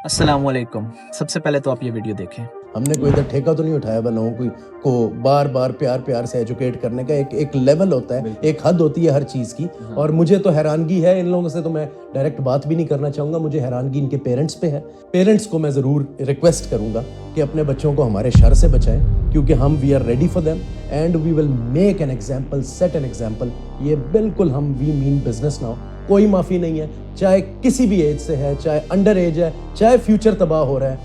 अस्सलामुअलैकुम। सबसे पहले तो आप ये वीडियो देखें। हमने कोई इधर ठेका तो नहीं उठाया हुआ लोगों को बार बार प्यार से एजुकेट करने का। एक लेवल होता है, एक हद होती है हर चीज़ की। और मुझे तो हैरानगी है इन लोगों से, तो मैं डायरेक्ट बात भी नहीं करना चाहूँगा। मुझे हैरानगी इनके पेरेंट्स पे है। पेरेंट्स को मैं ज़रूर रिक्वेस्ट करूँगा कि अपने बच्चों को हमारे शर से बचाएं, क्योंकि हम we are ready for them and we will make an example, set an example. ये बिल्कुल हम वी मीन बिजनेस नाउ, कोई माफ़ी नहीं है। चाहे किसी भी एज से है, चाहे अंडर एज है, चाहे फ्यूचर तबाह हो रहा है,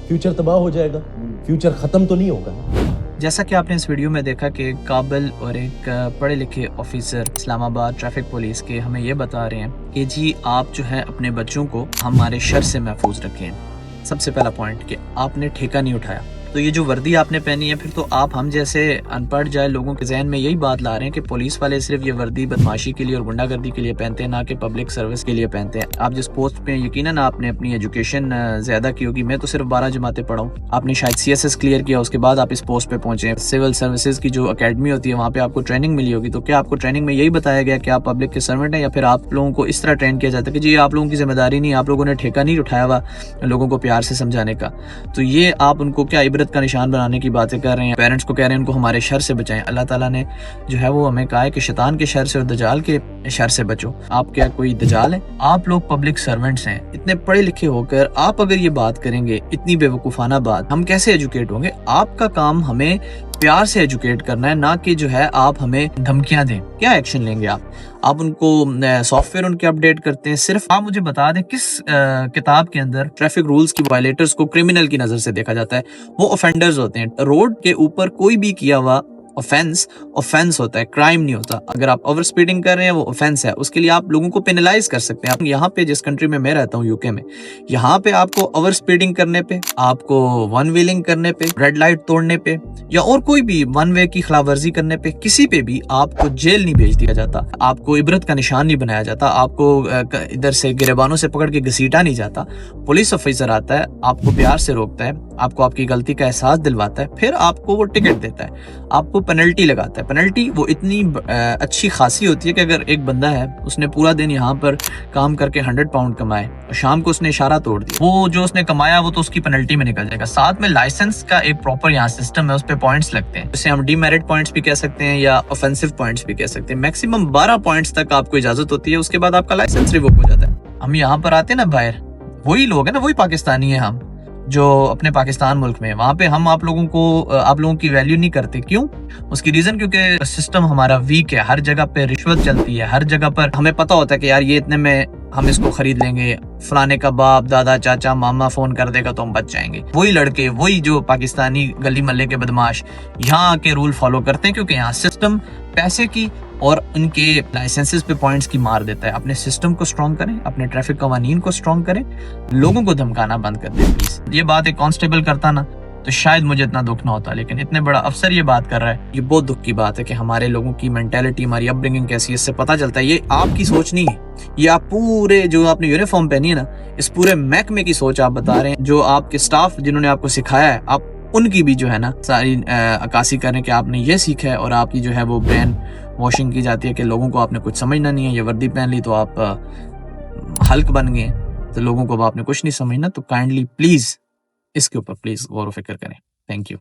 फ्यूचर तबाह हो जाएगा, फ्यूचर ख़त्म तो नहीं होगा। जैसा कि आपने इस वीडियो में देखा कि काबिल और एक पढ़े लिखे ऑफिसर इस्लामाबाद ट्रैफिक पुलिस के हमें ये बता रहे हैं कि जी आप जो है अपने बच्चों को हमारे शर से महफूज रखें। सबसे पहला पॉइंट कि आपने ठेका नहीं उठाया। तो ये जो वर्दी आपने पहनी है, फिर तो आप हम जैसे अनपढ़ जाए लोगों के जहन में यही बात ला रहे हैं कि पुलिस वाले सिर्फ ये वर्दी बदमाशी के लिए और गुंडागर्दी के लिए पहनते हैं, ना कि पब्लिक सर्विस के लिए पहनते हैं। आप जिस पोस्ट पे यकीनन आपने अपनी एजुकेशन ज्यादा की होगी। मैं तो सिर्फ 12 जमातें पढ़ा हूँ, आपने शायद CSS क्लियर किया, उसके बाद आप इस पोस्ट पे पहुंचे। सिविल सर्विसेज की जो अकेडमी होती है वहाँ पे आपको ट्रेनिंग मिली होगी। तो क्या आपको ट्रेनिंग में यही बताया गया कि आप पब्लिक के सर्वेंट हैं, या फिर आप लोगों को इस तरह ट्रेन किया जाता है कि जी आप लोगों की जिम्मेदारी नहीं, आप लोगों ने ठेका नहीं उठाया हुआ लोगों को प्यार से समझाने का। तो ये आप उनको क्या इबरत का निशान बनाने की बातें कर रहे हैं। पेरेंट्स को कह रहे हैं उनको हमारे शर से बचाएं। अल्लाह ताला ने जो है वो हमें कहा है कि शैतान के शर से और दजाल के शर से बचो। आप क्या कोई दजाल है? आप लोग पब्लिक सर्वेंट्स हैं, इतने पढ़े लिखे होकर आप अगर ये बात करेंगे, इतनी बेवकूफाना बात, हम कैसे एजुकेट होंगे? आपका काम हमें प्यार से एजुकेट करना है, ना कि जो है आप हमें धमकियां दें। क्या एक्शन लेंगे आप उनको सॉफ्टवेयर उनके अपडेट करते हैं। सिर्फ आप मुझे बता दें किस किताब के अंदर ट्रैफिक रूल्स की वायलेटर्स को क्रिमिनल की नजर से देखा जाता है? वो ऑफेंडर्स होते हैं। रोड के ऊपर कोई भी किया हुआ ऑफेंस होता है, क्राइम नहीं होता। अगर आप ओवर स्पीडिंग कर रहे हैं वो ऑफेंस है, उसके लिए आप लोगों को पेनलाइज कर सकते हैं। यहाँ पे जिस कंट्री में मैं रहता हूँ, यूके में, यहाँ पे आपको ओवर स्पीडिंग करने पे, आपको वन व्हीलिंग करने पे, रेड लाइट तोड़ने पे, या और कोई भी वन वे की खिलाफवर्जी करने पे, किसी पे भी आपको जेल नहीं भेज दिया जाता, आपको इबरत का निशान नहीं बनाया जाता, आपको इधर से गिरेबानों से पकड़ के घसीटा नहीं जाता। पुलिस ऑफिसर आता है, आपको प्यार से रोकता है, आपको आपकी गलती का एहसास दिलवाता है, फिर आपको वो टिकट देता है, आपको पेनल्टी लगाता है। पेनल्टी वो इतनी अच्छी खासी होती है कि अगर एक बंदा है, उसने पूरा दिन यहाँ पर काम करके 100 पाउंड कमाए और शाम को उसने इशारा तोड़ दिया, वो जो उसने कमाया वो तो उसकी पेनल्टी में निकल जाएगा। साथ में लाइसेंस का एक प्रॉपर यहाँ सिस्टम है, उस पर पॉइंट्स लगते हैं, जिसे हम डीमेरिट पॉइंट्स भी कह सकते हैं या ऑफेंसिव पॉइंट्स भी कह सकते हैं। मैक्सिमम 12 पॉइंट्स तक आपको इजाजत होती है, उसके बाद आपका लाइसेंस रिवोक हो जाता है। हम यहाँ पर आते हैं ना बाहर, वही लोग है ना, वही पाकिस्तानी है हम जो अपने पाकिस्तान मुल्क में, वहां पे हम आप लोगों की वैल्यू नहीं करते। क्यों? उसकी रीजन क्योंकि सिस्टम हमारा वीक है। हर जगह पे रिश्वत चलती है, हर जगह पर हमें पता होता है कि यार ये इतने में हम इसको खरीद लेंगे, फलाने का बाप, दादा, चाचा, मामा फोन कर देगा तो हम बच जाएंगे। वही लड़के, वही जो पाकिस्तानी गली मल्ले के बदमाश यहाँ के रूल फॉलो करते हैं, क्योंकि यहाँ सिस्टम पैसे की और उनके लाइसेंसेस पे पॉइंट्स की मार देता है। अपने सिस्टम को स्ट्रॉन्ग करें, अपने ट्रैफिक कवानीन को स्ट्रॉन्ग करें, लोगों को धमकाना बंद कर दें प्लीज। ये बात एक कांस्टेबल करता ना तो शायद मुझे इतना दुख ना होता, लेकिन इतने बड़ा अफसर ये बात कर रहा है, ये बहुत दुख की बात है कि हमारे लोगों की मेंटेलिटी, हमारी अपब्रिंगिंग कैसी है, इससे पता चलता है ये आपकी सोच नहीं है। ये आप पूरे जो आपने यूनिफॉर्म पहनी है ना, इस पूरे महकमे की सोच आप बता रहे हैं। जो आपके स्टाफ जिन्होंने आपको सिखाया है, आप उनकी भी जो है ना सारी अक्कासी करें कि आपने ये सीखा है, और आपकी जो है वो ब्रेन वॉशिंग की जाती है कि लोगों को आपने कुछ समझना नहीं है। ये वर्दी पहन ली तो आप हल्क बन गए, तो लोगों को आपने कुछ नहीं समझना। तो काइंडली प्लीज इसके ऊपर प्लीज गौर व फिक्र करें। Thank you.